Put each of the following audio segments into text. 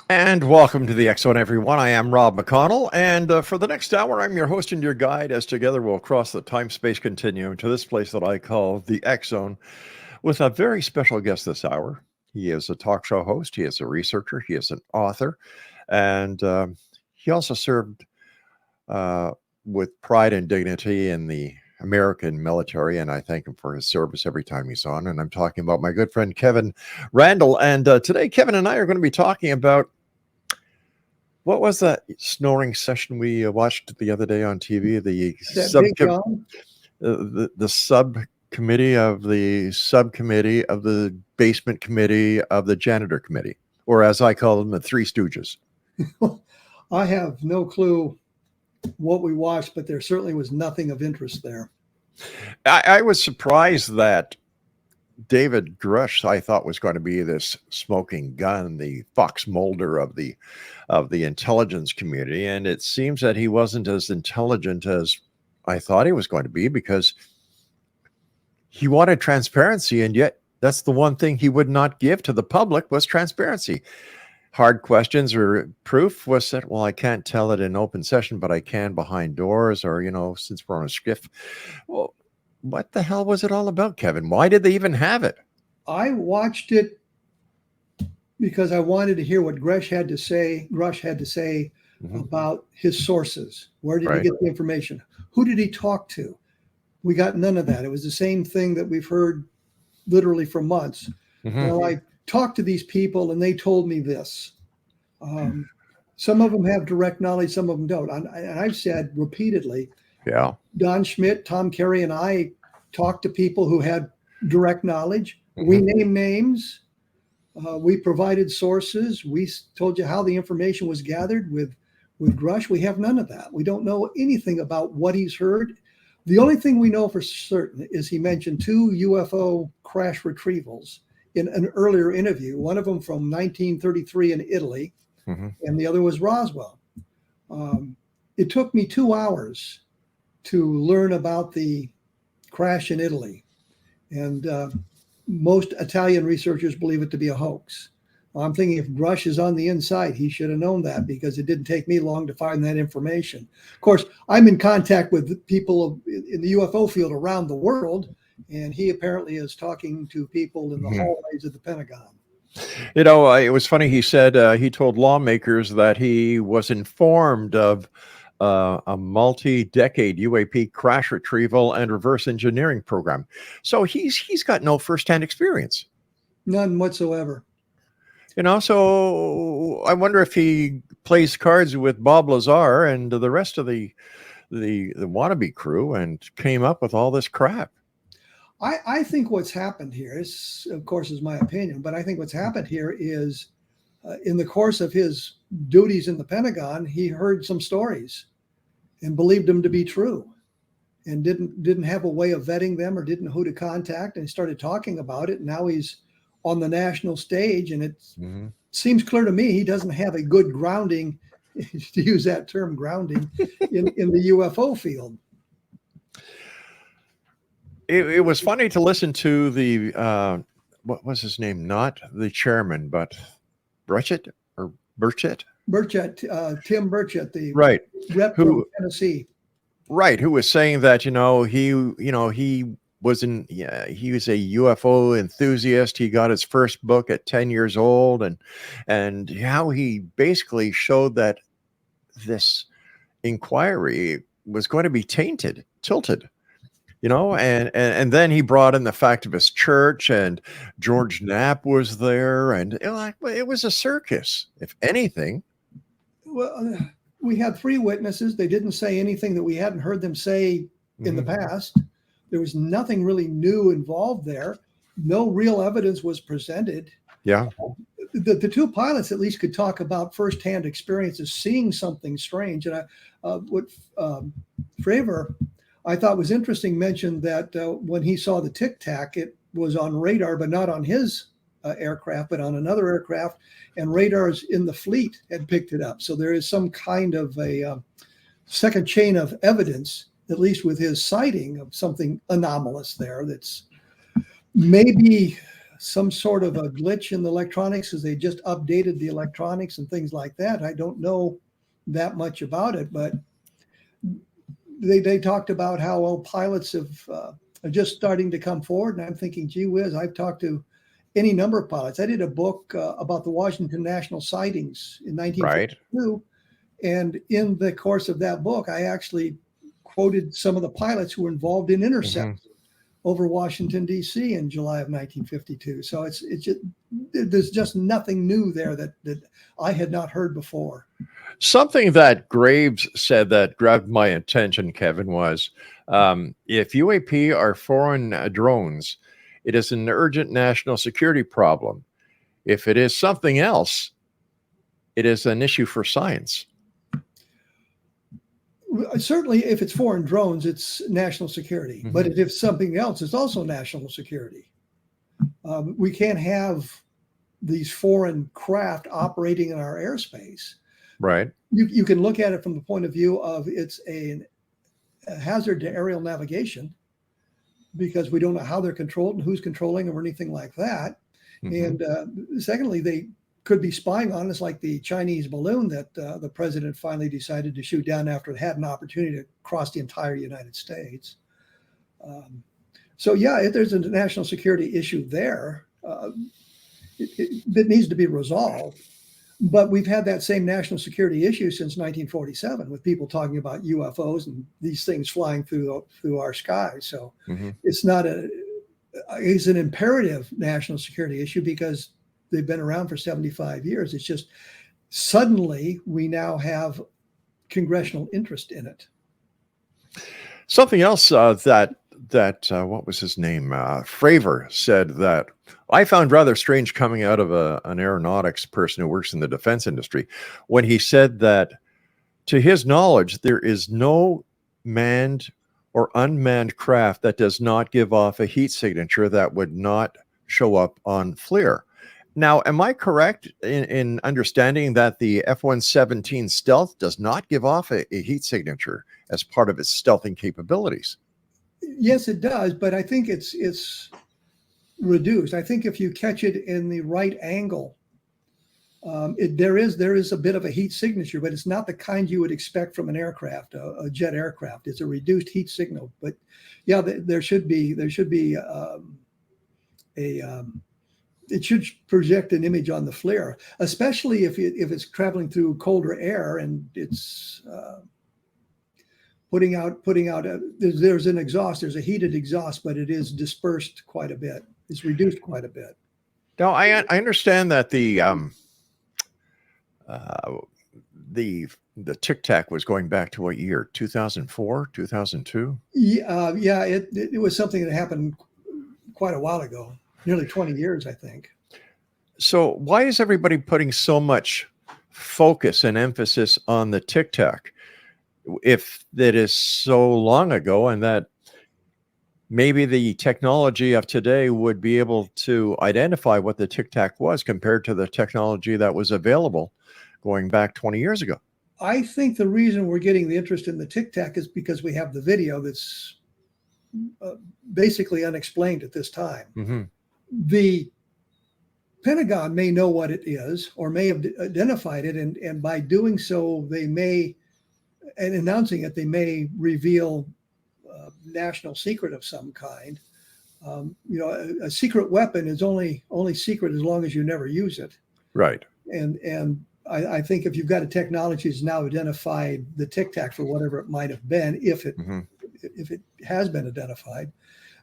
And welcome to the X Zone, everyone. I am Rob McConnell, and for the next hour, I'm your host and your guide as together we'll cross the time-space continuum to this place that I call the X Zone with a very special guest this hour. He is a talk show host, he is a researcher, he is an author, and he also served with pride and dignity in the American military, and I thank him for his service every time he's on. And I'm talking about my good friend Kevin Randle. And today, Kevin and I are going to be talking about what was that snoring session we watched the other day on TV? The subcommittee of the basement committee of the janitor committee, or as I call them, the Three Stooges. I have no clue what we watched, but there certainly was nothing of interest there. I was surprised that David Grush, I thought, was going to be this smoking gun, the Fox Mulder of the intelligence community, and it seems that he wasn't as intelligent as I thought he was going to be, because he wanted transparency, and yet that's the one thing he would not give to the public was transparency. Hard questions or proof was that, well, I can't tell it in open session, but I can behind doors, or, since we're on a skiff. Well, what the hell was it all about, Kevin? Why did they even have it? I watched it because I wanted to hear what Grush had to say about his sources. Where did he get the information? Who did he talk to? We got none of that. It was the same thing that we've heard literally for months. Well, I talked to these people and they told me this. Some of them have direct knowledge, some of them don't. And I've said repeatedly, Don Schmidt, Tom Carey, and I talked to people who had direct knowledge. We named names. We provided sources. We told you how the information was gathered with Grush. We have none of that. We don't know anything about what he's heard. The only thing we know for certain is he mentioned 2 UFO crash retrievals in an earlier interview, one of them from 1933 in Italy, and the other was Roswell. It took me 2 hours to learn about the crash in Italy. And most Italian researchers believe it to be a hoax. I'm thinking if Grush is on the inside, he should have known that, because it didn't take me long to find that information. Of course, I'm in contact with people in the UFO field around the world, and he apparently is talking to people in the hallways of the Pentagon. It was funny. He said he told lawmakers that he was informed of a multi-decade UAP crash retrieval and reverse engineering program. So he's got no firsthand experience. None whatsoever. So I wonder if he plays cards with Bob Lazar and the rest of the wannabe crew and came up with all this crap. I think what's happened here is, of course, is my opinion, but I think what's happened here is in the course of his duties in the Pentagon, he heard some stories and believed them to be true, and didn't have a way of vetting them or didn't know who to contact, and he started talking about it. And now he's on the national stage, and it seems clear to me he doesn't have a good grounding, to use that term, grounding, in the UFO field. It was funny to listen to the what was his name? Not the chairman, but Burchett. Tim Burchett, the rep from Tennessee. Right, who was saying that he was he was a UFO enthusiast. He got his first book at 10 years old, and how he basically showed that this inquiry was going to be tilted. And then he brought in the fact of his church, and George Knapp was there, and it was a circus, if anything. Well, we had 3 witnesses. They didn't say anything that we hadn't heard them say in the past. There was nothing really new involved there. No real evidence was presented. Yeah. The 2 pilots at least could talk about firsthand experiences, seeing something strange. And what Fravor, I thought was interesting, mentioned that when he saw the Tic Tac, it was on radar, but not on his aircraft, but on another aircraft, and radars in the fleet had picked it up. So there is some kind of a second chain of evidence, at least with his sighting, of something anomalous there that's maybe some sort of a glitch in the electronics as they just updated the electronics and things like that. I don't know that much about it, but they talked about how all pilots are just starting to come forward. And I'm thinking, gee whiz, I've talked to any number of pilots. I did a book about the Washington National sightings in 1942. And in the course of that book, I actually quoted some of the pilots who were involved in intercepts over Washington, D.C. in July of 1952. So it's just, there's just nothing new there that I had not heard before. Something that Graves said that grabbed my attention, Kevin, was if UAP are foreign drones, it is an urgent national security problem. If it is something else, it is an issue for science. Certainly, if it's foreign drones, it's national security. But if it's something else, it's also national security. We can't have these foreign craft operating in our airspace. Right. You can look at it from the point of view of it's a hazard to aerial navigation because we don't know how they're controlled and who's controlling them or anything like that. And secondly, they could be spying on us, like the Chinese balloon that the president finally decided to shoot down after it had an opportunity to cross the entire United States. So yeah, there's a national security issue there that needs to be resolved. But we've had that same national security issue since 1947 with people talking about UFOs and these things flying through our skies. So it's an imperative national security issue because they've been around for 75 years. It's just suddenly we now have congressional interest in it. Something else that what was his name? Fravor said that I found rather strange coming out of an aeronautics person who works in the defense industry when he said that, to his knowledge, there is no manned or unmanned craft that does not give off a heat signature that would not show up on FLIR. Now, am I correct in understanding that the F-117 stealth does not give off a heat signature as part of its stealthing capabilities? Yes, it does, but I think it's reduced. I think if you catch it in the right angle, there is a bit of a heat signature, but it's not the kind you would expect from an aircraft, a jet aircraft. It's a reduced heat signal. But yeah, there should be it should project an image on the FLIR, especially if it's traveling through colder air and it's putting out there's an exhaust, there's a heated exhaust, but it is dispersed quite a bit. It's reduced quite a bit. Now, I understand that the Tic Tac was going back to what year? 2004, 2002? Yeah, it was something that happened quite a while ago. Nearly 20 years, I think. So why is everybody putting so much focus and emphasis on the Tic Tac if that is so long ago, and that maybe the technology of today would be able to identify what the Tic Tac was compared to the technology that was available going back 20 years ago? I think the reason we're getting the interest in the Tic Tac is because we have the video that's basically unexplained at this time. The Pentagon may know what it is or may have identified it, and by doing so, they may, and announcing it, they may reveal national secret of some kind. A secret weapon is only secret as long as you never use it. Right. And I think if you've got a technology that's now identified the Tic Tac for whatever it might have been, if it has been identified,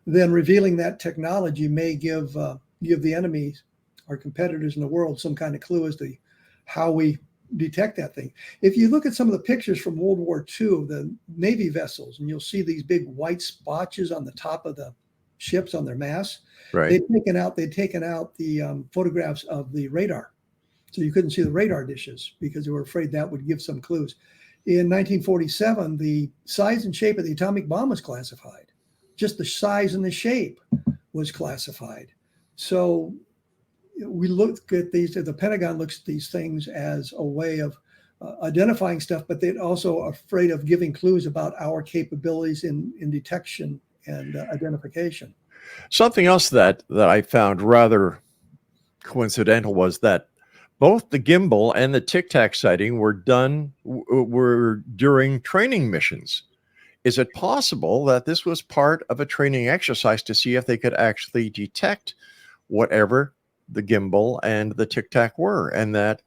then revealing that technology may give the enemies, our competitors in the world, some kind of clue as to how we detect that thing. If you look at some of the pictures from World War II of the Navy vessels, and you'll see these big white spotches on the top of the ships on their masts, right, they'd taken out the photographs of the radar. So you couldn't see the radar dishes because they were afraid that would give some clues. In 1947, the size and shape of the atomic bomb was classified. Just the size and the shape was classified. So we look at these, the Pentagon looks at these things as a way of identifying stuff, but they're also afraid of giving clues about our capabilities in detection and identification. Something else that I found rather coincidental was that both the gimbal and the Tic Tac sighting were during training missions. Is it possible that this was part of a training exercise to see if they could actually detect whatever the gimbal and the Tic Tac were, and that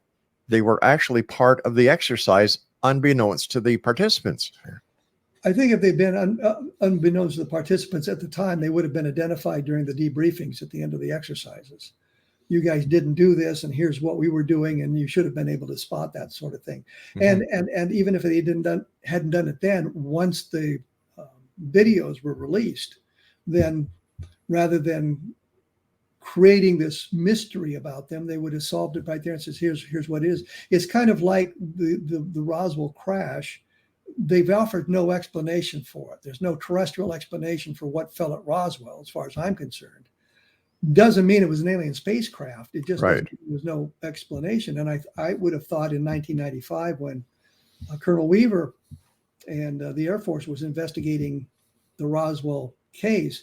they were actually part of the exercise unbeknownst to the participants? I think if they'd been unbeknownst to the participants at the time, they would have been identified during the debriefings at the end of the exercises. You guys didn't do this, and here's what we were doing, and you should have been able to spot that sort of thing. Mm-hmm. And even if they hadn't done it then, once the videos were released, then rather than creating this mystery about them, they would have solved it right there and says, here's what it is. It's kind of like the Roswell crash. They've offered no explanation for it. There's no terrestrial explanation for what fell at Roswell, as far as I'm concerned. Doesn't mean it was an alien spacecraft. It just there was no explanation. And I would have thought in 1995, when Colonel Weaver and the Air Force was investigating the Roswell case,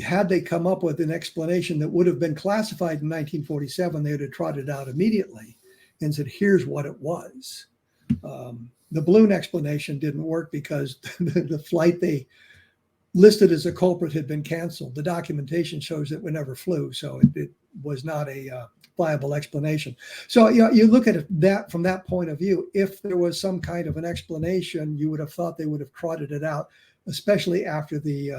had they come up with an explanation that would have been classified in 1947, they would have trotted out immediately and said, here's what it was. The balloon explanation didn't work because the flight they listed as a culprit had been canceled. The documentation shows that we never flew, so it was not a viable explanation. So you look at that from that point of view. If there was some kind of an explanation, you would have thought they would have trotted it out, especially after the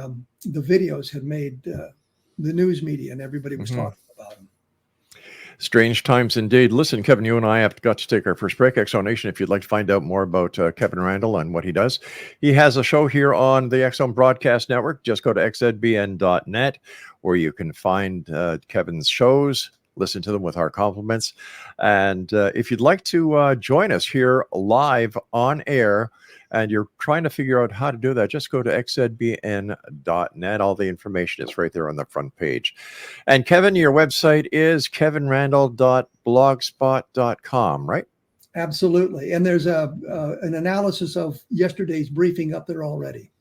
videos had made the news media and everybody was talking about them. Strange times indeed. Listen, Kevin, you and I have got to take our first break. X Zone Nation, if you'd like to find out more about Kevin Randle and what he does, he has a show here on the X Zone Broadcast Network. Just go to xzbn.net, where you can find Kevin's shows, listen to them with our compliments. And if you'd like to join us here live on air, and you're trying to figure out how to do that, just go to xzbn.net. All the information is right there on the front page. And Kevin, your website is kevinrandle.blogspot.com, right? Absolutely. And there's an analysis of yesterday's briefing up there already.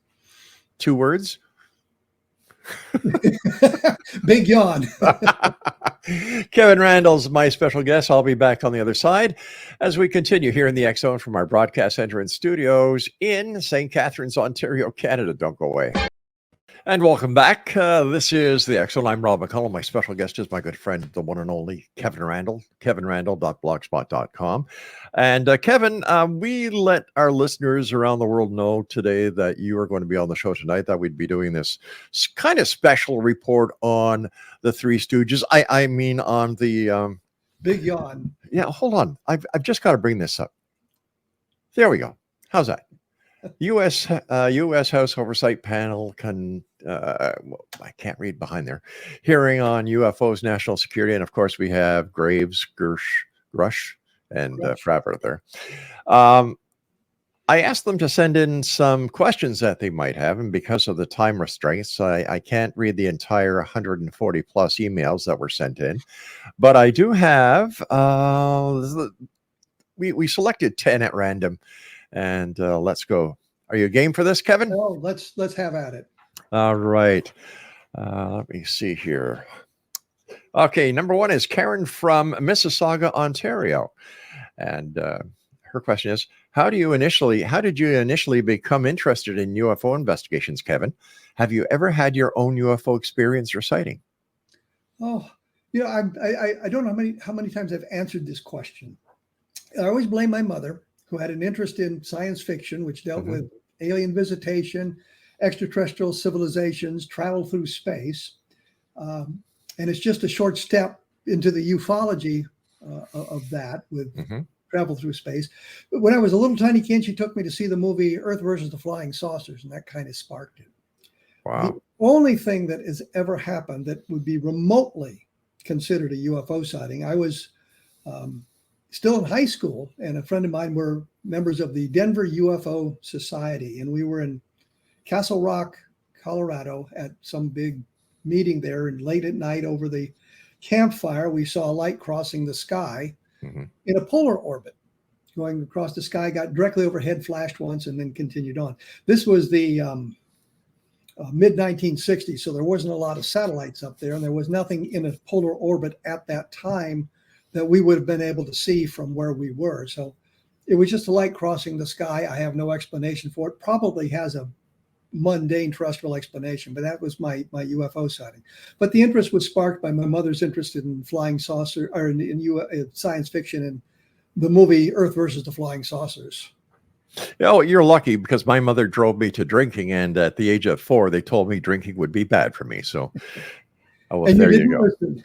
2 words? Big yawn. Kevin Randle's my special guest. I'll be back on the other side as we continue here in the X Zone from our broadcast center and studios in St. Catharines, Ontario, Canada. Don't go away. And welcome back. This is the X Zone. I'm Rob McConnell. My special guest is my good friend, the one and only Kevin Randle, kevinrandle.blogspot.com. And Kevin, we let our listeners around the world know today that you are going to be on the show tonight, that we'd be doing this kind of special report on the Three Stooges. I mean on the... Big yawn. Yeah, hold on. I've just got to bring this up. There we go. How's that? U.S. House Oversight Panel I can't read behind there. Hearing on UFOs, national security, and of course we have Graves, Grush, and Fravor there. I asked them to send in some questions that they might have, and because of the time restraints, I can't read the entire 140 plus emails that were sent in, but I do have. We selected 10 at random. And let's go. Are you game for this, Kevin? Oh, let's have at it. All right. Let me see here. Okay, number 1 is Karen from Mississauga, Ontario. And her question is, how did you initially become interested in UFO investigations, Kevin? Have you ever had your own UFO experience or sighting? Oh, I don't know how many times I've answered this question. I always blame my mother, who had an interest in science fiction, which dealt with alien visitation, extraterrestrial civilizations, travel through space. And it's just a short step into the ufology of that with travel through space. But when I was a little tiny kid, she took me to see the movie Earth versus the Flying Saucers, and that kind of sparked it. Wow. The only thing that has ever happened that would be remotely considered a UFO sighting, I was still in high school, and a friend of mine were members of the Denver UFO Society, and we were in Castle Rock, Colorado at some big meeting there, and late at night over the campfire, we saw a light crossing the sky in a polar orbit, going across the sky, got directly overhead, flashed once, and then continued on. This was the mid 1960s, so there wasn't a lot of satellites up there, and there was nothing in a polar orbit at that time that we would have been able to see from where we were. So it was just a light crossing the sky. I have no explanation for it. Probably has a mundane terrestrial explanation, but that was my UFO sighting. But the interest was sparked by my mother's interest in flying saucer, or in science fiction, and the movie Earth versus the Flying Saucers. Oh, you're lucky, because my mother drove me to drinking, and at the age of 4, they told me drinking would be bad for me. So, oh, well, And there you you didn't go. listen.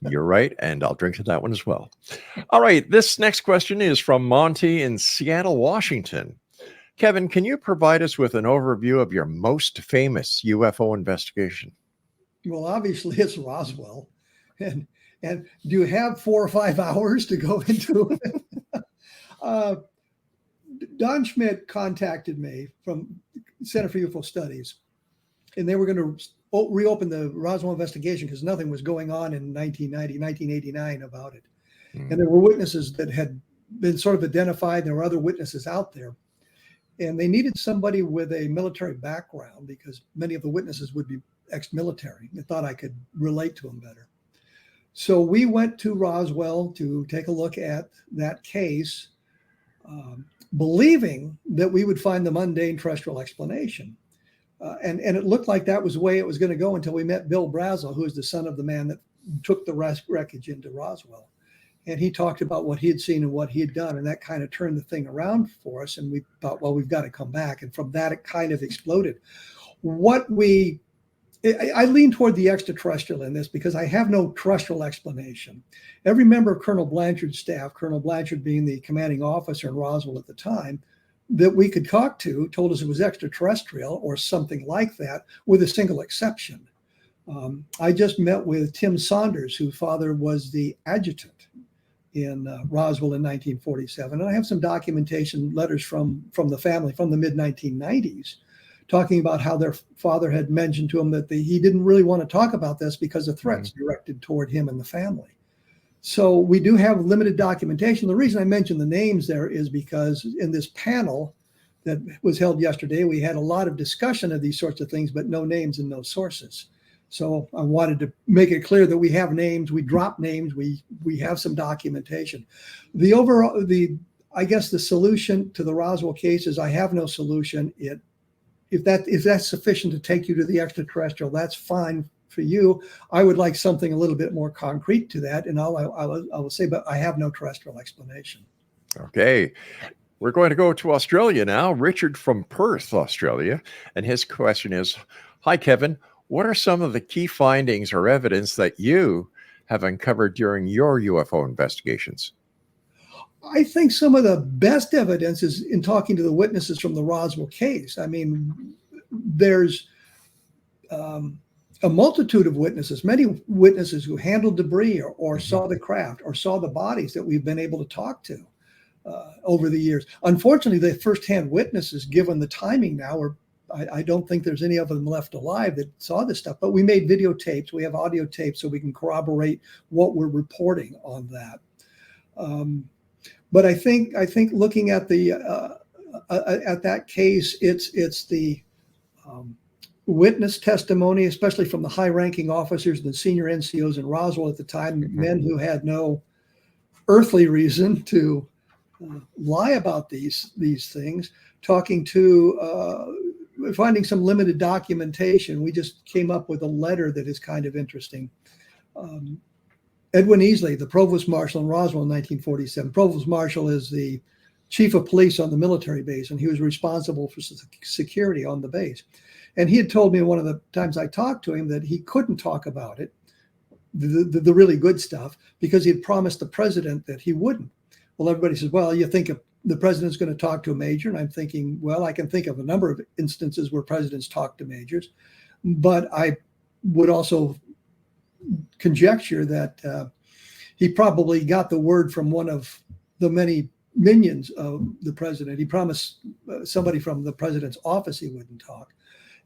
You're right, and I'll drink to that one as well. All right, this next question is from Monty in Seattle, Washington. Kevin, can you provide us with an overview of your most famous UFO investigation? Well, obviously it's Roswell, and do you have 4 or 5 hours to go into it? Don Schmidt contacted me from Center for UFO Studies, and they were going to reopen the Roswell investigation because nothing was going on in 1989 about it. And there were witnesses that had been sort of identified. There were other witnesses out there. And they needed somebody with a military background because many of the witnesses would be ex-military. They thought I could relate to them better. So we went to Roswell to take a look at that case, believing that we would find the mundane terrestrial explanation. And it looked like that was the way it was going to go until we met Bill Brazel, who is the son of the man that took the wreckage into Roswell. And he talked about what he had seen and what he had done. And that kind of turned the thing around for us. And we thought, well, we've got to come back. And from that, it kind of exploded. I lean toward the extraterrestrial in this because I have no terrestrial explanation. Every member of Colonel Blanchard's staff, Colonel Blanchard being the commanding officer in Roswell at the time, that we could talk to told us it was extraterrestrial or something like that, with a single exception. I just met with Tim Saunders, whose father was the adjutant in Roswell in 1947. And I have some documentation, letters from the family from the mid-1990s, talking about how their father had mentioned to him that he didn't really want to talk about this because of threats directed toward him and the family. So we do have limited documentation. The reason I mention the names there is because in this panel that was held yesterday, we had a lot of discussion of these sorts of things, but no names and no sources. So I wanted to make it clear that we have names, we drop names, we have some documentation. I guess the solution to the Roswell case is I have no solution. If that's sufficient to take you to the extraterrestrial, that's fine for you. I would like something a little bit more concrete to that, and I will say, but I have no terrestrial explanation. Okay. We're going to go to Australia now. Richard from Perth, Australia. And his question is, hi, Kevin. What are some of the key findings or evidence that you have uncovered during your UFO investigations? I think some of the best evidence is in talking to the witnesses from the Roswell case. I mean, there's a multitude of witnesses, many witnesses who handled debris or saw the craft or saw the bodies that we've been able to talk to over the years. Unfortunately, the firsthand witnesses, given the timing now, I don't think there's any of them left alive that saw this stuff, but we made videotapes. We have audio tapes so we can corroborate what we're reporting on that. But I think looking at at that case, it's the witness testimony, especially from the high-ranking officers and the senior NCOs in Roswell at the time, men who had no earthly reason to lie about these things. Talking to finding some limited documentation, we just came up with a letter that is kind of interesting. Edwin Easley, the provost marshal in Roswell in 1947. Provost marshal is the chief of police on the military base, and he was responsible for security on the base. And he had told me one of the times I talked to him that he couldn't talk about it, the really good stuff, because he had promised the president that he wouldn't. Well, everybody says, well, you think the president's going to talk to a major? And I'm thinking, well, I can think of a number of instances where presidents talk to majors, but I would also conjecture that he probably got the word from one of the many minions of the president. He promised somebody from the president's office he wouldn't talk.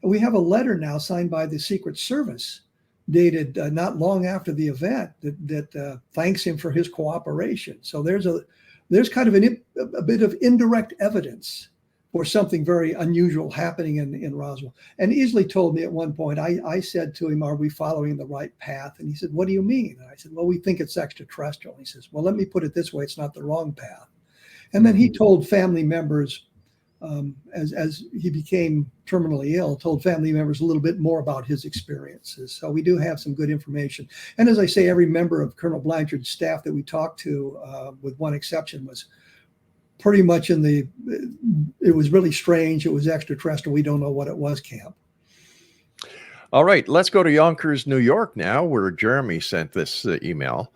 And we have a letter now signed by the Secret Service, dated not long after the event, that thanks him for his cooperation. So there's kind of a bit of indirect evidence for something very unusual happening in Roswell. And Easley told me at one point, I said to him, are we following the right path? And he said, what do you mean? And I said, well, we think it's extraterrestrial. And he says, well, let me put it this way. It's not the wrong path. And then he told family members, as he became terminally ill, told family members a little bit more about his experiences. So we do have some good information. And as I say, every member of Colonel Blanchard's staff that we talked to, with one exception, was pretty much it was really strange. It was extraterrestrial. We don't know what it was camp. All right, let's go to Yonkers, New York now, where Jeremy sent this email.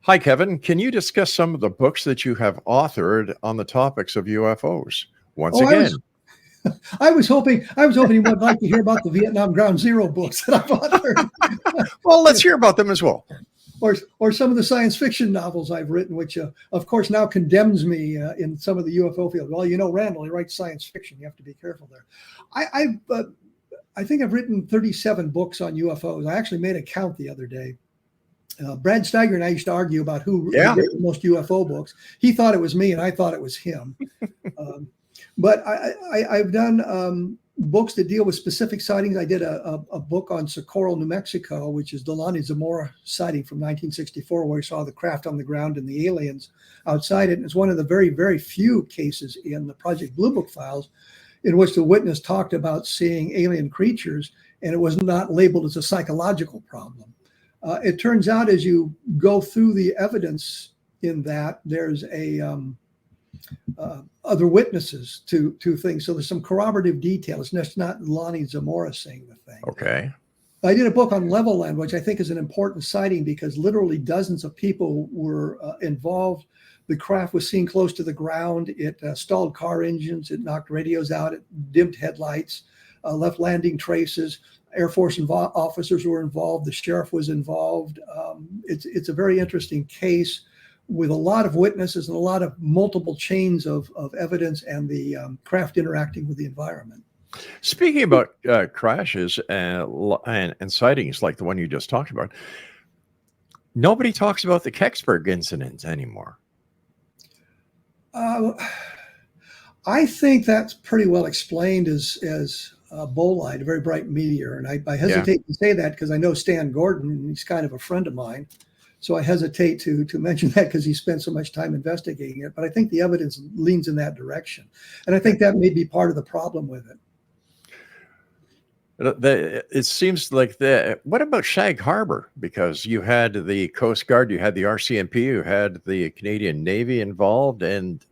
Hi, Kevin. Can you discuss some of the books that you have authored on the topics of UFOs? Once again. I was hoping you would like to hear about the Vietnam Ground Zero books that I've authored. Well, let's hear about them as well. Or some of the science fiction novels I've written, which, of course, now condemns me in some of the UFO field. Well, Randle, he writes science fiction. You have to be careful there. I think I've written 37 books on UFOs. I actually made a count the other day. Brad Steiger and I used to argue about who wrote the most UFO books. He thought it was me, and I thought it was him. But I've done books that deal with specific sightings. I did a book on Socorro, New Mexico, which is the Lonnie Zamora sighting from 1964, where we saw the craft on the ground and the aliens outside it. And it's one of the very, very few cases in the Project Blue Book files in which the witness talked about seeing alien creatures, and it was not labeled as a psychological problem. It turns out, as you go through the evidence in that, there's other witnesses to things. So there's some corroborative details. It's not Lonnie Zamora saying the thing. Okay. I did a book on Level Land, which I think is an important sighting because literally dozens of people were involved. The craft was seen close to the ground. It stalled car engines. It knocked radios out. It dimmed headlights, left landing traces. Air Force officers were involved. The sheriff was involved. It's a very interesting case with a lot of witnesses and a lot of multiple chains of evidence and the craft interacting with the environment. Speaking about crashes and sightings like the one you just talked about, nobody talks about the Kecksburg incident anymore. I think that's pretty well explained as bolide, a very bright meteor. And I hesitate to say that because I know Stan Gordon, and he's kind of a friend of mine. So I hesitate to mention that because he spent so much time investigating it. But I think the evidence leans in that direction. And I think that may be part of the problem with it. It seems like what about Shag Harbor? Because you had the Coast Guard, you had the RCMP, you had the Canadian Navy involved, and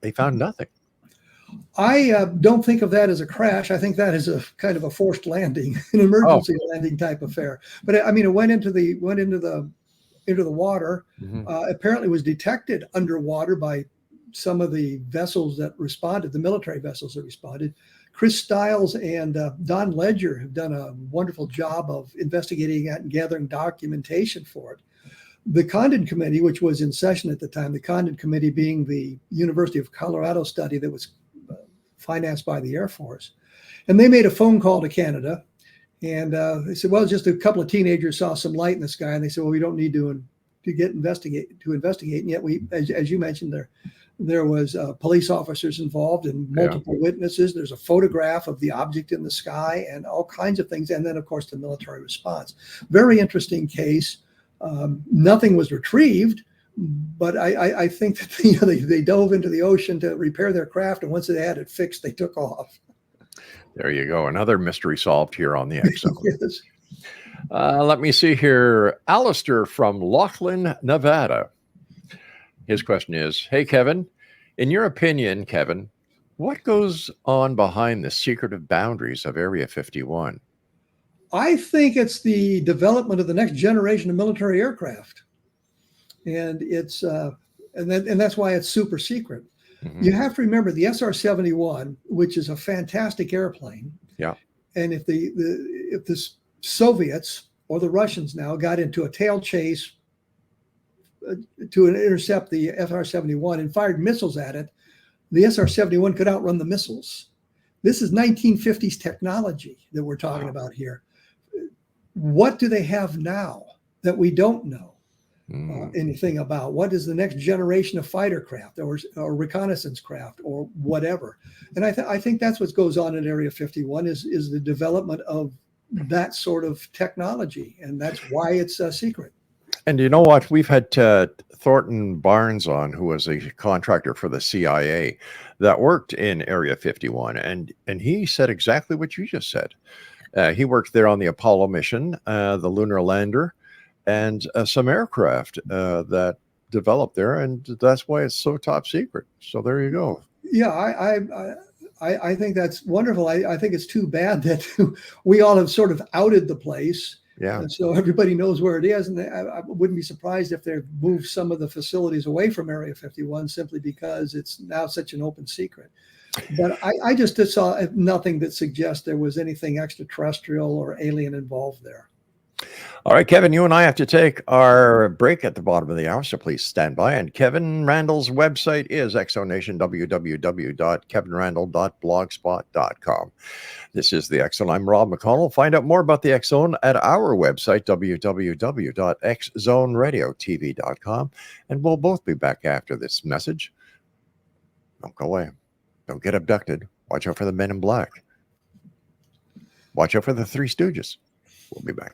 they found nothing. I don't think of that as a crash. I think that is a kind of a forced landing, an emergency landing type affair. But I mean, it went into the water. Mm-hmm. Apparently, was detected underwater by some of the vessels that responded, the military vessels that responded. Chris Stiles and Don Ledger have done a wonderful job of investigating that and gathering documentation for it. The Condon Committee, which was in session at the time, the Condon Committee being the University of Colorado study that was financed by the Air Force, and they made a phone call to Canada, and they said, well, just a couple of teenagers saw some light in the sky, and they said, well, we don't need to investigate, and yet we, as you mentioned, there was police officers involved and multiple witnesses. There's a photograph of the object in the sky and all kinds of things. And then, of course, the military response. Very interesting case. Nothing was retrieved, but I think that they dove into the ocean to repair their craft. And once they had it fixed, they took off. There you go. Another mystery solved here on the X Zone. Yes. Let me see here. Alistair from Laughlin, Nevada. His question is, hey, Kevin, in your opinion, Kevin, what goes on behind the secretive boundaries of Area 51? I think it's the development of the next generation of military aircraft. And it's and that's why it's super secret. Mm-hmm. You have to remember the SR-71, which is a fantastic airplane. Yeah. And if the Soviets or the Russians now got into a tail chase to intercept the SR-71 and fired missiles at it, the SR-71 could outrun the missiles. This is 1950s technology that we're talking about here. What do they have now that we don't know? anything about. What is the next generation of fighter craft or reconnaissance craft or whatever? And I think that's what goes on in Area 51 is the development of that sort of technology, and that's why it's a secret. And you know what? We've had Thornton Barnes on, who was a contractor for the CIA that worked in Area 51, and he said exactly what you just said. He worked there on the Apollo mission, the lunar lander, and some aircraft that developed there, and that's why it's so top secret. So there you go. Yeah, I think that's wonderful. I think it's too bad that we all have sort of outed the place. Yeah. And so everybody knows where it is. And I wouldn't be surprised if they've moved some of the facilities away from Area 51 simply because it's now such an open secret. But I just saw nothing that suggests there was anything extraterrestrial or alien involved there. All right, Kevin, you and I have to take our break at the bottom of the hour, so please stand by. And Kevin Randle's website is Exonation, www.kevinrandle.blogspot.com. This is the X Zone. I'm Rob McConnell. Find out more about the X Zone at our website, www.xzoneradiotv.com. And we'll both be back after this message. Don't go away. Don't get abducted. Watch out for the men in black. Watch out for the Three Stooges. We'll be back.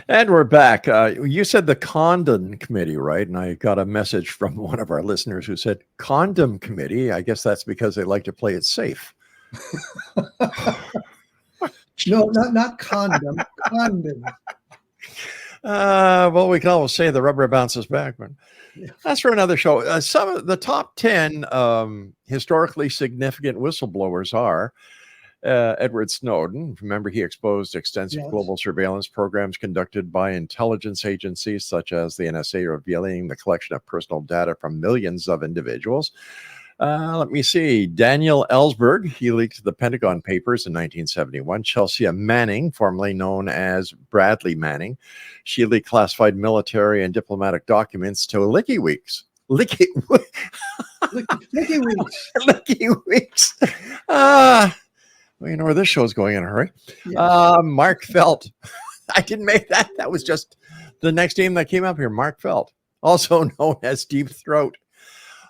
And we're back. You said the condom committee, right? And I got a message from one of our listeners who said condom committee. I guess that's because they like to play it safe. No, not condom. Condom. Well, we can always say the rubber bounces back, but that's for another show. Some of the top 10 historically significant whistleblowers are Edward Snowden. Remember, he exposed extensive global surveillance programs conducted by intelligence agencies such as the NSA, revealing the collection of personal data from millions of individuals. Let me see. Daniel Ellsberg, he leaked the Pentagon Papers in 1971. Chelsea Manning, formerly known as Bradley Manning, she leaked classified military and diplomatic documents to WikiLeaks. WikiLeaks. Well, you know where this show's going in a hurry. Yeah. Mark Felt. I didn't make that. That was just the next name that came up here. Mark Felt, also known as Deep Throat.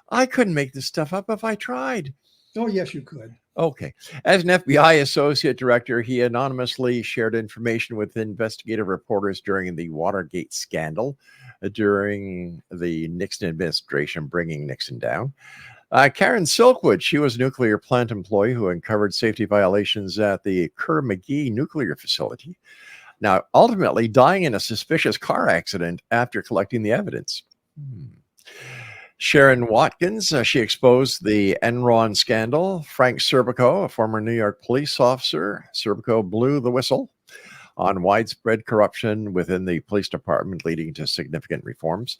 I couldn't make this stuff up if I tried. Oh, yes, you could. Okay. As an FBI associate director, he anonymously shared information with investigative reporters during the Watergate scandal, during the Nixon administration, bringing Nixon down. Karen Silkwood, she was a nuclear plant employee who uncovered safety violations at the Kerr-McGee nuclear facility. Now, ultimately dying in a suspicious car accident after collecting the evidence. Sharon Watkins, she exposed the Enron scandal. Frank Serpico, a former New York police officer, Serpico blew the whistle on widespread corruption within the police department, leading to significant reforms.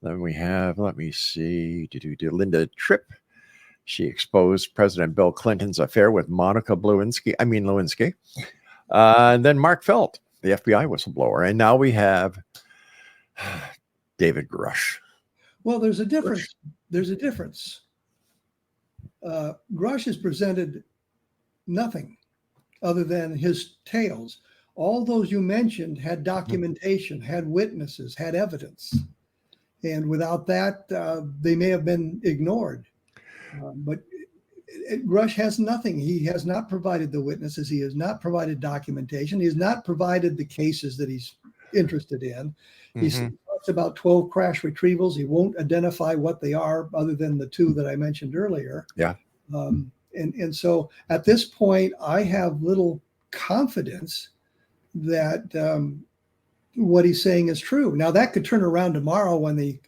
Then we have, let me see, Linda Tripp. She exposed President Bill Clinton's affair with Monica Lewinsky. And then Mark Felt, the FBI whistleblower. And now we have David Grush. Well, there's a difference. There's a difference. Grush has presented nothing other than his tales. All those you mentioned had documentation, had witnesses, had evidence. And without that, they may have been ignored. But Grush has nothing. He has not provided the witnesses. He has not provided documentation. He has not provided the cases that he's interested in. He talks about 12 crash retrievals. He won't identify what they are other than the two that I mentioned earlier. Yeah. And so at this point, I have little confidence that what he's saying is true. Now that could turn around tomorrow when they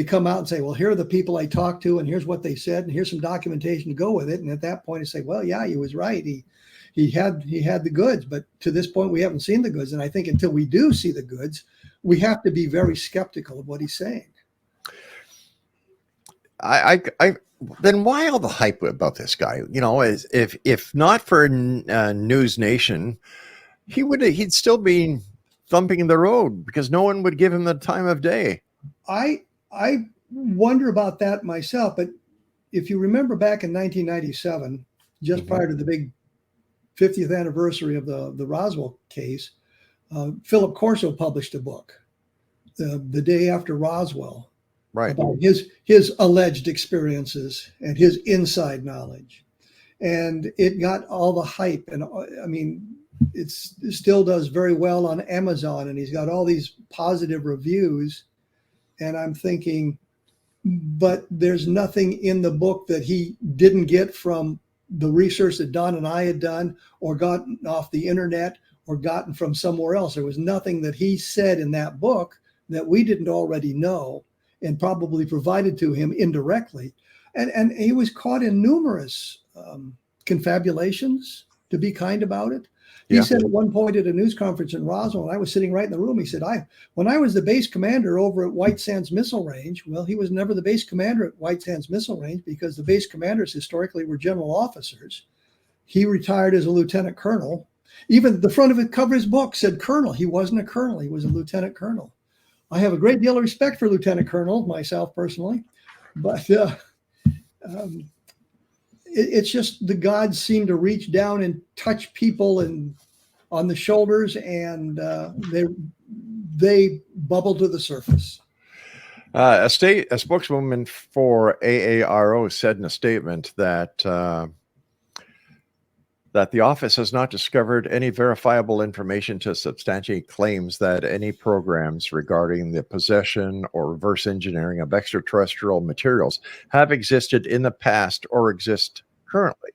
come out and say, well, here are the people I talked to and here's what they said and here's some documentation to go with it. And at that point I say, well, yeah, he was right. He had the goods, but to this point we haven't seen the goods. And I think until we do see the goods, we have to be very skeptical of what he's saying. Then why all the hype about this guy? You know, if not for News Nation, he'd still be thumping the road because no one would give him the time of day. I wonder about that myself, but if you remember back in 1997, just prior to the big 50th anniversary of the Roswell case, Philip Corso published a book the day after Roswell, Right. about his alleged experiences and his inside knowledge. And it got all the hype. And I mean, it still does very well on Amazon, and he's got all these positive reviews. And I'm thinking, but there's nothing in the book that he didn't get from the research that Don and I had done, or gotten off the internet, or gotten from somewhere else. There was nothing that he said in that book that we didn't already know, and probably provided to him indirectly. And he was caught in numerous confabulations, to be kind about it. He said at one point at a news conference in Roswell, and I was sitting right in the room, he said, when I was the base commander over at White Sands Missile Range, well, he was never the base commander at White Sands Missile Range, because the base commanders historically were general officers. He retired as a lieutenant colonel. Even the front of it cover his book said colonel. He wasn't a colonel. He was a lieutenant colonel. I have a great deal of respect for lieutenant colonel myself personally, but it's just the gods seem to reach down and touch people and on the shoulders, and they bubble to the surface. A spokeswoman for AARO said in a statement that that the office has not discovered any verifiable information to substantiate claims that any programs regarding the possession or reverse engineering of extraterrestrial materials have existed in the past or exist currently.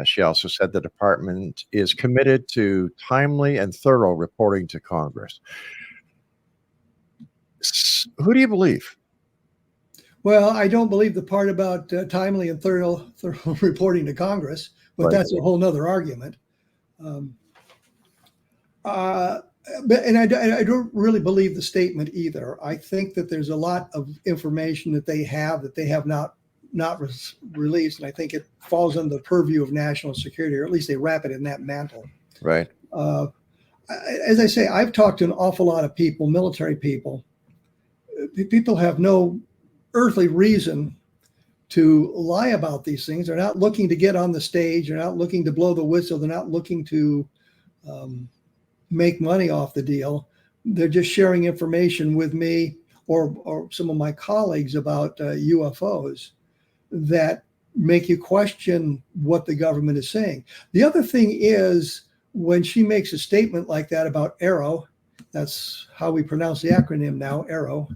She also said the department is committed to timely and thorough reporting to Congress. Who do you believe? Well, I don't believe the part about timely and thorough reporting to Congress, but that's a whole nother argument. But I don't really believe the statement either. I think that there's a lot of information that they have not released, and I think it falls under the purview of national security, or at least they wrap it in that mantle. Right. As I say, I've talked to an awful lot of people, military people. People have no earthly reason to lie about these things. They're not looking to get on the stage. They're not looking to blow the whistle. They're not looking to make money off the deal. They're just sharing information with me or some of my colleagues about UFOs that make you question what the government is saying. The other thing is, when she makes a statement like that about ARROW, that's how we pronounce the acronym now, ARROW,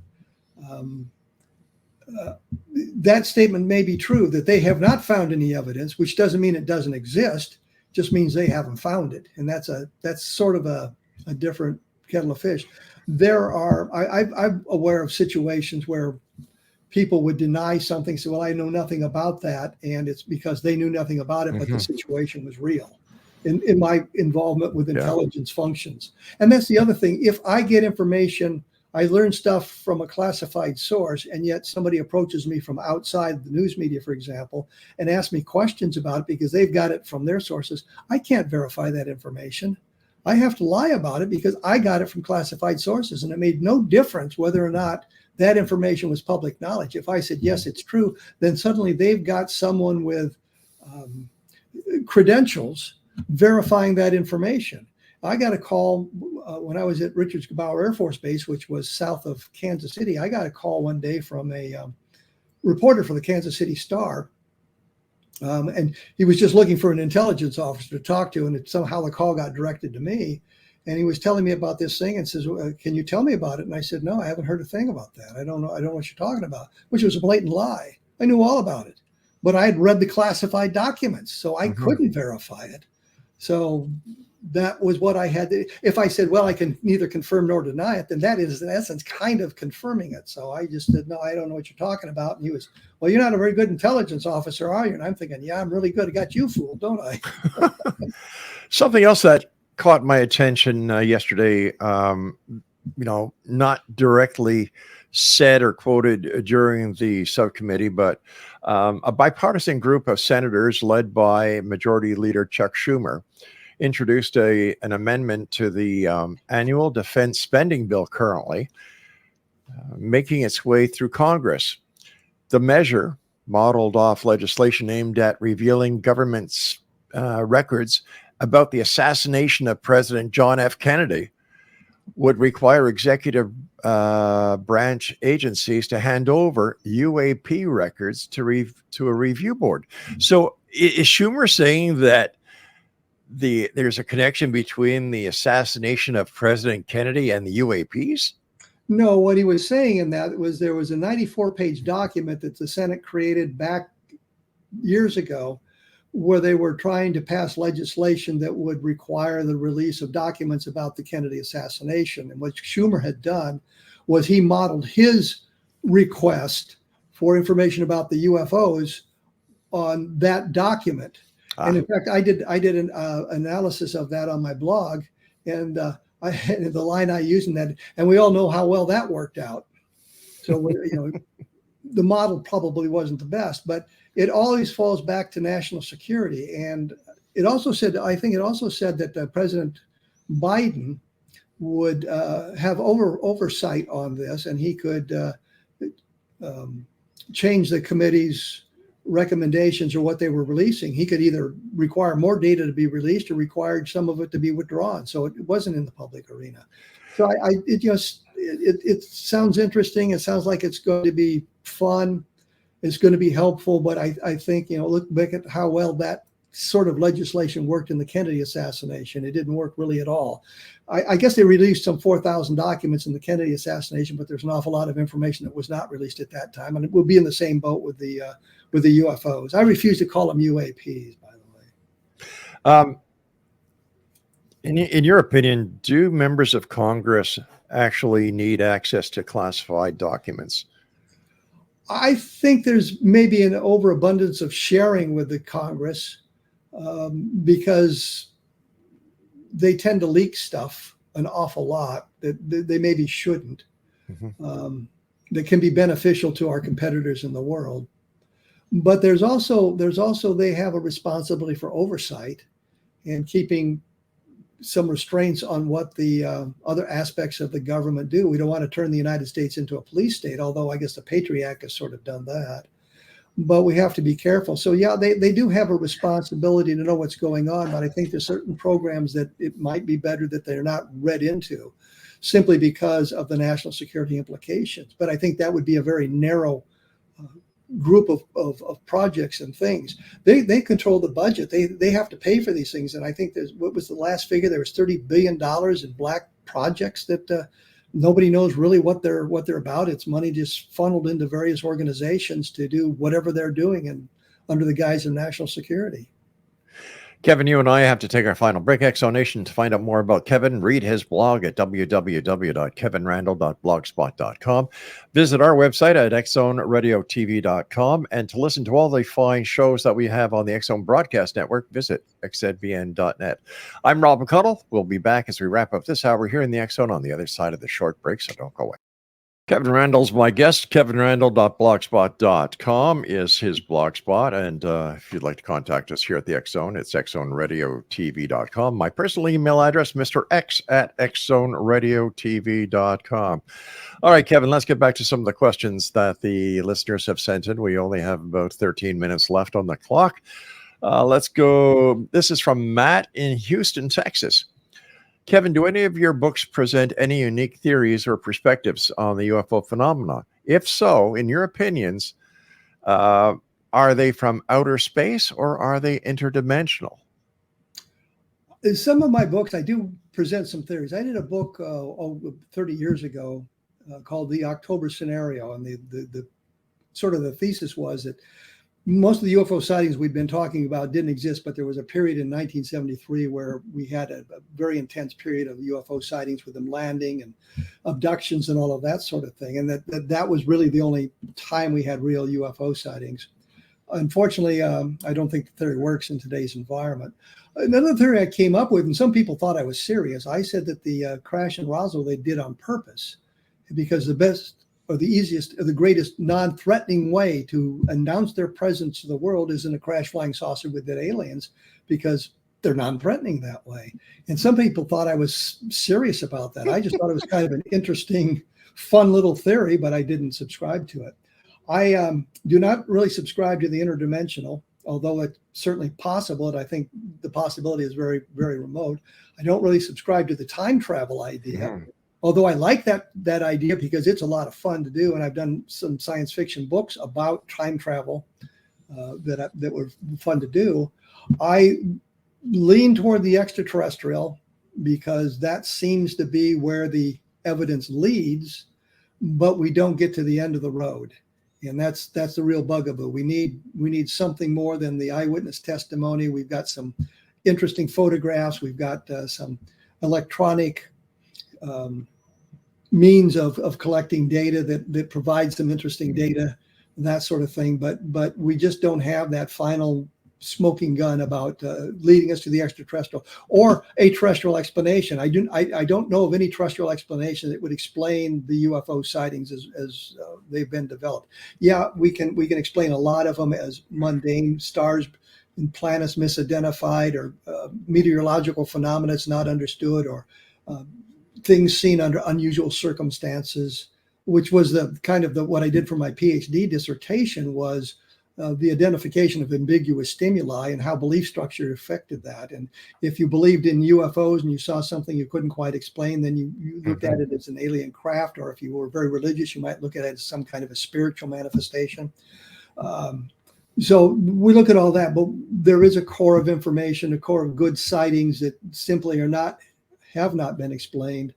that statement may be true, that they have not found any evidence, which doesn't mean it doesn't exist, just means they haven't found it. And that's sort of a different kettle of fish. I'm aware of situations where people would deny something, say, well, I know nothing about that, and it's because they knew nothing about it, but the situation was real. In my involvement with intelligence functions. And that's the other thing. If I get information, I learn stuff from a classified source, and yet somebody approaches me from outside the news media, for example, and asks me questions about it because they've got it from their sources, I can't verify that information. I have to lie about it because I got it from classified sources, and it made no difference whether or not that information was public knowledge. If I said, yes, it's true, then suddenly they've got someone with credentials verifying that information. I got a call when I was at Richards Gebaur Air Force Base, which was south of Kansas City. I got a call one day from a reporter for the Kansas City Star. And he was just looking for an intelligence officer to talk to, and somehow the call got directed to me. And he was telling me about this thing and says, well, can you tell me about it? And I said, no, I haven't heard a thing about that. I don't know what you're talking about, which was a blatant lie. I knew all about it, but I had read the classified documents, so I couldn't verify it. So that was what I had to, if I said, well, I can neither confirm nor deny it, then that is in essence kind of confirming it. So I just said, no, I don't know what you're talking about. And he was, well, you're not a very good intelligence officer, are you? And I'm thinking, yeah, I'm really good. I got you fooled, don't I? Something else that caught my attention yesterday, not directly said or quoted during the subcommittee, but a bipartisan group of senators led by Majority Leader Chuck Schumer introduced an amendment to the annual defense spending bill currently making its way through Congress. The measure, modeled off legislation aimed at revealing government's records about the assassination of President John F. Kennedy, would require executive branch agencies to hand over UAP records to a review board. So is Schumer saying that there's a connection between the assassination of President Kennedy and the UAPs? No, what he was saying in that was there was a 94-page document that the Senate created back years ago where they were trying to pass legislation that would require the release of documents about the Kennedy assassination. And what Schumer had done was he modeled his request for information about the UFOs on that document. And in fact, I did an analysis of that on my blog, and the line I used in that, and we all know how well that worked out. So the model probably wasn't the best, but it always falls back to national security. And it also said, I think it also said that President Biden would have oversight on this, and he could change the committee's recommendations or what they were releasing. He could either require more data to be released or required some of it to be withdrawn. So it wasn't in the public arena. So it sounds interesting. It sounds like it's going to be fun. It's going to be helpful. But I think, look back at how well that sort of legislation worked in the Kennedy assassination. It didn't work really at all. I guess they released some 4,000 documents in the Kennedy assassination, but there's an awful lot of information that was not released at that time. And it will be in the same boat with the UFOs. I refuse to call them UAPs, by the way. In your opinion, do members of Congress actually need access to classified documents? I think there's maybe an overabundance of sharing with the Congress because they tend to leak stuff an awful lot that they maybe shouldn't. Mm-hmm. That can be beneficial to our competitors in the world. But there's also they have a responsibility for oversight and keeping some restraints on what the other aspects of the government do. We don't want to turn the United States into a police state, although I guess the Patriot Act has sort of done that. But we have to be careful. So yeah, they do have a responsibility to know what's going on, but I think there's certain programs that it might be better that they're not read into simply because of the national security implications. But I think that would be a very narrow group of projects and things. They control the budget. They have to pay for these things. And I think what was the last figure? There was $30 billion in black projects that nobody knows really what they're about. It's money just funneled into various organizations to do whatever they're doing and under the guise of national security. Kevin, you and I have to take our final break. Exonation. To find out more about Kevin, read his blog at www.kevinrandle.blogspot.com. Visit our website at xzoneradiotv.com. And to listen to all the fine shows that we have on the X Zone Broadcast Network, visit xzbn.net. I'm Rob McConnell. We'll be back as we wrap up this hour here in the X Zone on the other side of the short break, so don't go away. Kevin Randle's my guest. kevinrandle.blogspot.com is his blogspot. And if you'd like to contact us here at the X Zone, it's xzoneradiotv.com. My personal email address, Mr. X at xzoneradiotv.com. All right, Kevin, let's get back to some of the questions that the listeners have sent in. We only have about 13 minutes left on the clock. Let's go. This is from Matt in Houston, Texas. Kevin, do any of your books present any unique theories or perspectives on the UFO phenomena? If so, in your opinions, are they from outer space or are they interdimensional? In some of my books, I do present some theories. I did a book 30 years ago called The October Scenario. And the sort of the thesis was that most of the UFO sightings we've been talking about didn't exist, but there was a period in 1973 where we had a very intense period of UFO sightings with them landing and abductions and all of that sort of thing. And that was really the only time we had real UFO sightings. Unfortunately, I don't think the theory works in today's environment. Another theory I came up with, and some people thought I was serious, I said that the crash in Roswell they did on purpose because the best or the easiest or the greatest non-threatening way to announce their presence to the world is in a crash flying saucer with dead aliens because they're non-threatening that way. And some people thought I was serious about that. I just thought it was kind of an interesting, fun little theory, but I didn't subscribe to it. I do not really subscribe to the interdimensional, although it's certainly possible, and I think the possibility is very, very remote. I don't really subscribe to the time travel idea. although I like that idea because it's a lot of fun to do, and I've done some science fiction books about time travel that were fun to do. I lean toward the extraterrestrial because that seems to be where the evidence leads, but we don't get to the end of the road. And that's the real bugaboo. We need something more than the eyewitness testimony. We've got some interesting photographs. We've got some electronic means of collecting data that provides some interesting data, that sort of thing. But we just don't have that final smoking gun about leading us to the extraterrestrial or a terrestrial explanation. I don't know of any terrestrial explanation that would explain the UFO sightings as they've been developed. Yeah, we can explain a lot of them as mundane stars and planets misidentified, or meteorological phenomena that's not understood, or things seen under unusual circumstances, which was what I did for my PhD dissertation, was the identification of ambiguous stimuli and how belief structure affected that. And if you believed in UFOs and you saw something you couldn't quite explain, then you looked at it as an alien craft, or if you were very religious, you might look at it as some kind of a spiritual manifestation. So we look at all that, but there is a core of information, a core of good sightings that simply have not been explained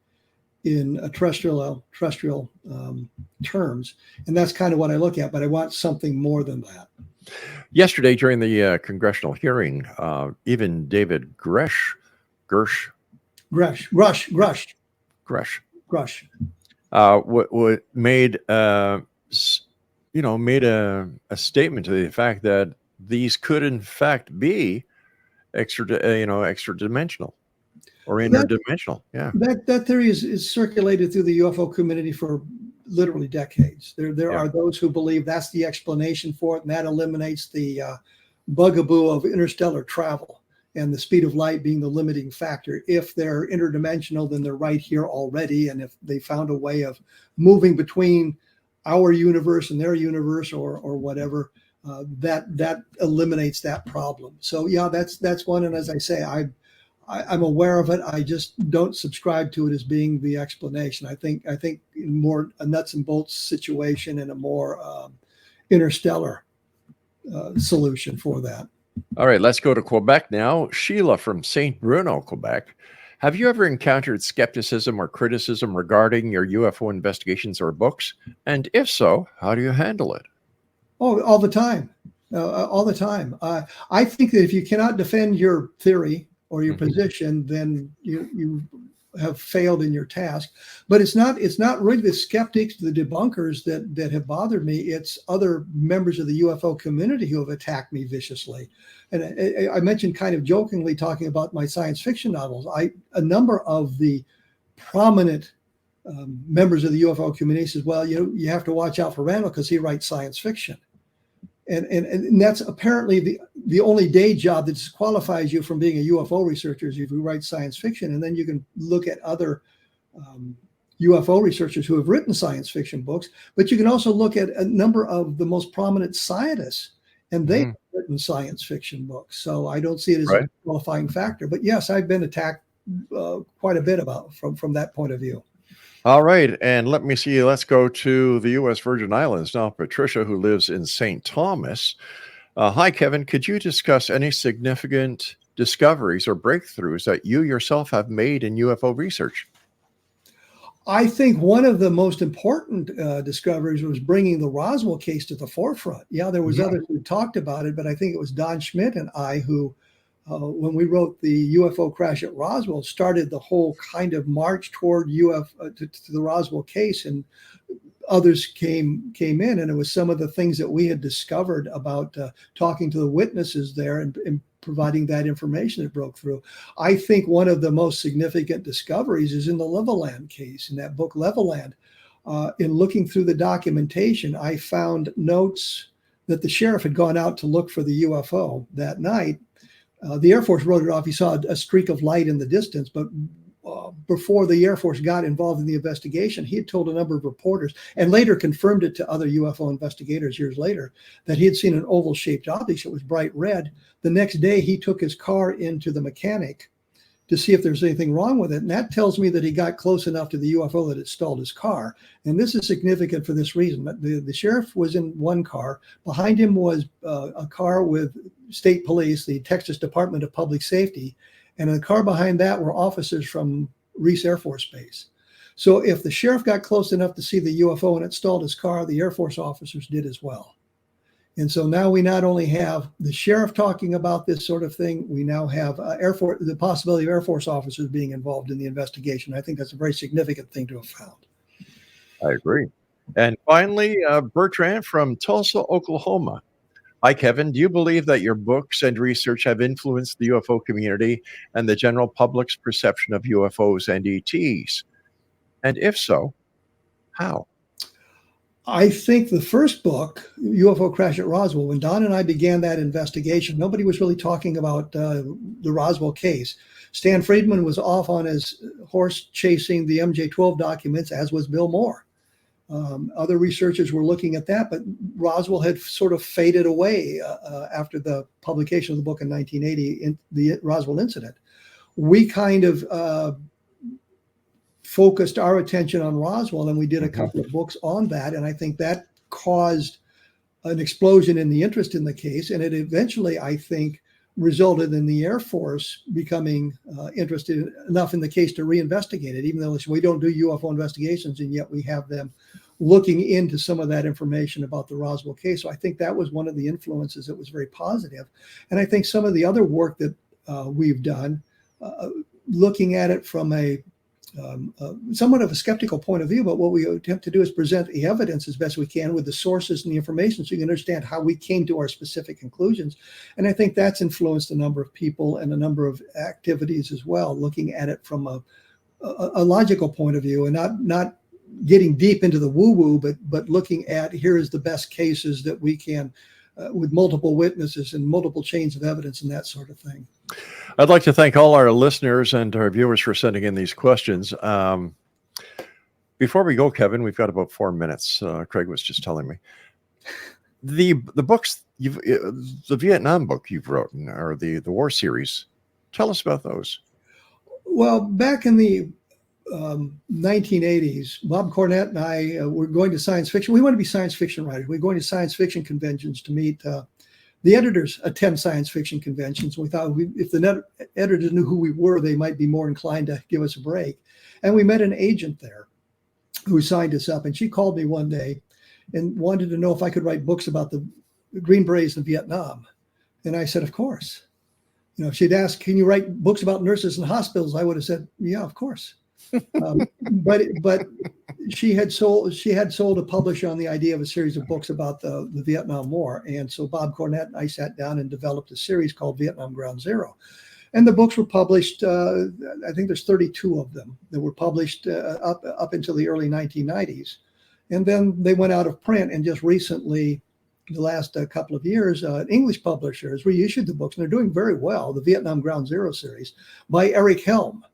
in a terrestrial terms. And that's kind of what I look at, but I want something more than that. Yesterday, during the congressional hearing, even David Grush made a statement to the effect that these could in fact be extra dimensional or interdimensional. That theory is circulated through the UFO community for literally decades. There are those who believe that's the explanation for it, and that eliminates the bugaboo of interstellar travel and the speed of light being the limiting factor. If they're interdimensional, then they're right here already, and if they found a way of moving between our universe and their universe, or whatever, that eliminates that problem. So that's one. And as I say, I'm aware of it. I just don't subscribe to it as being the explanation. I think more a nuts and bolts situation and a more interstellar solution for that. All right, let's go to Quebec now. Sheila from St. Bruno, Quebec. Have you ever encountered skepticism or criticism regarding your UFO investigations or books? And if so, how do you handle it? Oh, all the time. All the time. I think that if you cannot defend your theory or your position, then you have failed in your task. But it's not really the skeptics, the debunkers that have bothered me. It's other members of the UFO community who have attacked me viciously. And I mentioned kind of jokingly talking about my science fiction novels. A number of the prominent members of the UFO community says, well, you have to watch out for Randle because he writes science fiction. And that's apparently the only day job that disqualifies you from being a UFO researcher is if you write science fiction. And then you can look at other UFO researchers who have written science fiction books, but you can also look at a number of the most prominent scientists, and they've written science fiction books. So I don't see it as a qualifying factor. But yes, I've been attacked quite a bit from that point of view. All right, and let me see. Let's go to the U.S. Virgin Islands now. Patricia, who lives in St. Thomas. Hi, Kevin. Could you discuss any significant discoveries or breakthroughs that you yourself have made in UFO research? I think one of the most important discoveries was bringing the Roswell case to the forefront. Yeah, there was others who talked about it, but I think it was Don Schmidt and I who, when we wrote the UFO crash at Roswell, started the whole kind of march toward to the Roswell case, and others came in, and it was some of the things that we had discovered about talking to the witnesses there and providing that information that broke through. I think one of the most significant discoveries is in the Levelland case, in that book Levelland. In looking through the documentation, I found notes that the sheriff had gone out to look for the UFO that night. The Air Force wrote it off. He saw a streak of light in the distance, but before the Air Force got involved in the investigation, he had told a number of reporters, and later confirmed it to other UFO investigators years later, that he had seen an oval-shaped object that was bright red. The next day, he took his car into the mechanic to see if there's anything wrong with it. And that tells me that he got close enough to the UFO that it stalled his car. And this is significant for this reason. The sheriff was in one car. Behind him was a car with state police, the Texas Department of Public Safety. And in the car behind that were officers from Reese Air Force Base. So if the sheriff got close enough to see the UFO and it stalled his car, the Air Force officers did as well. And so now we not only have the sheriff talking about this sort of thing, we now have the possibility of Air Force officers being involved in the investigation. I think that's a very significant thing to have found. I agree. And finally, Bertrand from Tulsa, Oklahoma. Hi, Kevin. Do you believe that your books and research have influenced the UFO community and the general public's perception of UFOs and ETs? And if so, how? I think the first book, UFO Crash at Roswell, when Don and I began that investigation, nobody was really talking about the Roswell case. Stan Friedman was off on his horse chasing the MJ-12 documents, as was Bill Moore. Other researchers were looking at that, but Roswell had sort of faded away after the publication of the book in 1980, in the Roswell incident. We kind of focused our attention on Roswell, and we did a couple of books on that. And I think that caused an explosion in the interest in the case. And it eventually, I think, resulted in the Air Force becoming interested enough in the case to reinvestigate it, even though we don't do UFO investigations, and yet we have them looking into some of that information about the Roswell case. So I think that was one of the influences that was very positive. And I think some of the other work that we've done, looking at it from a somewhat of a skeptical point of view, but what we attempt to do is present the evidence as best we can with the sources and the information so you can understand how we came to our specific conclusions. And I think that's influenced a number of people and a number of activities as well, looking at it from a logical point of view and not getting deep into the woo-woo, but looking at here is the best cases that we can with multiple witnesses and multiple chains of evidence and that sort of thing. I'd like to thank all our listeners and our viewers for sending in these questions. Before we go, Kevin, we've got about 4 minutes. Craig was just telling me. The books, the Vietnam book you've written, or the war series, tell us about those. Well, back in the 1980s, Bob Cornett and I were going to science fiction. We want to be science fiction writers. We're going to science fiction conventions to meet. The editors attend science fiction conventions. We thought if the editors knew who we were, they might be more inclined to give us a break. And we met an agent there who signed us up. And she called me one day and wanted to know if I could write books about the Green Berets in Vietnam. And I said, of course. You know, if she'd asked, can you write books about nurses in hospitals? I would have said, yeah, of course. But she had sold a publisher on the idea of a series of books about the Vietnam War. And so Bob Cornett and I sat down and developed a series called Vietnam Ground Zero. And the books were published, I think there's 32 of them that were published up until the early 1990s. And then they went out of print, and just recently, the last couple of years, English publishers reissued the books, and they're doing very well. The Vietnam Ground Zero series by Eric Helm,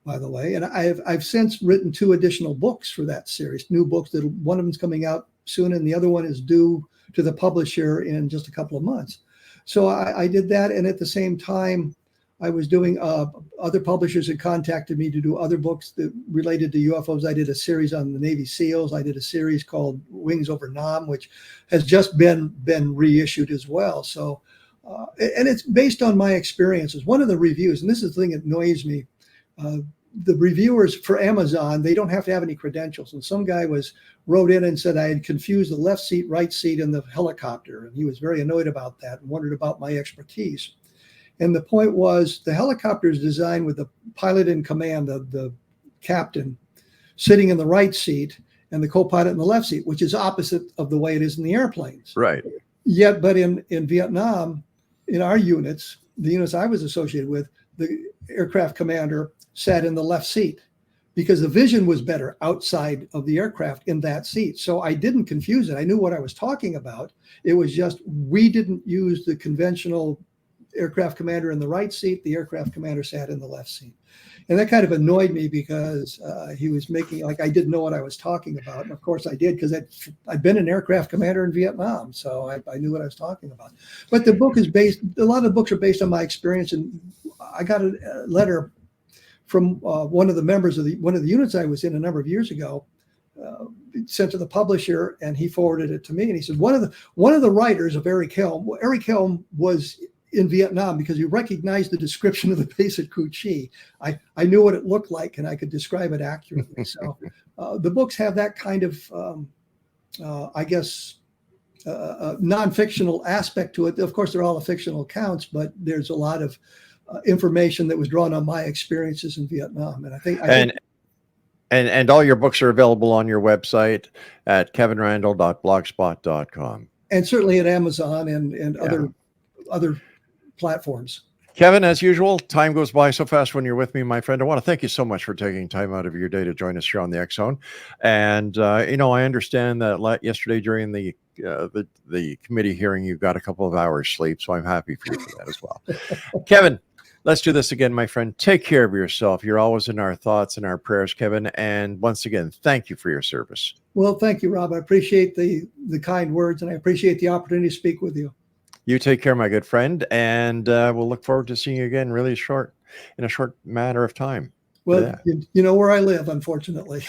by the way. And I've since written 2 additional books for that series, new books that one of them's coming out soon, and the other one is due to the publisher in just a couple of months. So I did that, and at the same time, I was doing, other publishers had contacted me to do other books that related to UFOs. I did a series on the Navy SEALs. I did a series called Wings Over Nam, which has just been reissued as well. So, and it's based on my experiences. One of the reviews, and this is the thing that annoys me, the reviewers for Amazon, they don't have to have any credentials. And some guy wrote in and said I had confused the left seat, right seat in the helicopter. And he was very annoyed about that and wondered about my expertise. And the point was, the helicopter is designed with the pilot in command, the captain, sitting in the right seat and the co-pilot in the left seat, which is opposite of the way it is in the airplanes. Right. Yet, but in Vietnam, in our units, the units I was associated with, the aircraft commander sat in the left seat because the vision was better outside of the aircraft in that seat. So I didn't confuse it. I knew what I was talking about. It was just we didn't use the conventional aircraft commander in the right seat. The aircraft commander sat in the left seat. And that kind of annoyed me because he was making like I didn't know what I was talking about. And of course I did, because I'd been an aircraft commander in Vietnam. So I knew what I was talking about. But the book is based, a lot of the books are based on my experience. And I got a letter from one of the members of one of the units I was in a number of years ago. Sent to the publisher, and he forwarded it to me. And he said, one of the writers of Eric Helm. Well, Eric Helm was in Vietnam because he recognized the description of the base at Cu Chi. I knew what it looked like, and I could describe it accurately. So the books have that kind of, I guess, non-fictional aspect to it. Of course, they're all fictional accounts, but there's a lot of information that was drawn on my experiences in Vietnam. And I think And all your books are available on your website at kevinrandle.blogspot.com. And certainly at Amazon and other platforms. Kevin, as usual, time goes by so fast when you're with me, my friend. I want to thank you so much for taking time out of your day to join us here on the X Zone. And I understand that yesterday during the committee hearing, you got a couple of hours sleep, so I'm happy for you for that as well. Kevin, let's do this again, my friend. Take care of yourself. You're always in our thoughts and our prayers, Kevin. And once again, thank you for your service. Well, thank you, Rob. I appreciate the kind words, and I appreciate the opportunity to speak with you. You take care, my good friend, and we'll look forward to seeing you again in a short matter of time. Well, you know where I live, unfortunately.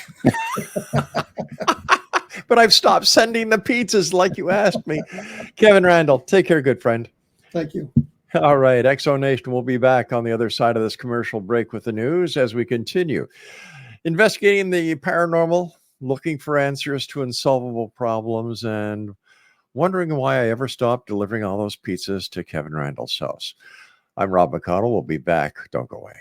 But I've stopped sending the pizzas like you asked me. Kevin Randle, take care, good friend. Thank you. All right, X Zone Nation will be back on the other side of this commercial break with the news as we continue investigating the paranormal, looking for answers to unsolvable problems, and wondering why I ever stopped delivering all those pizzas to Kevin Randle's house. I'm Rob McConnell. We'll be back. Don't go away.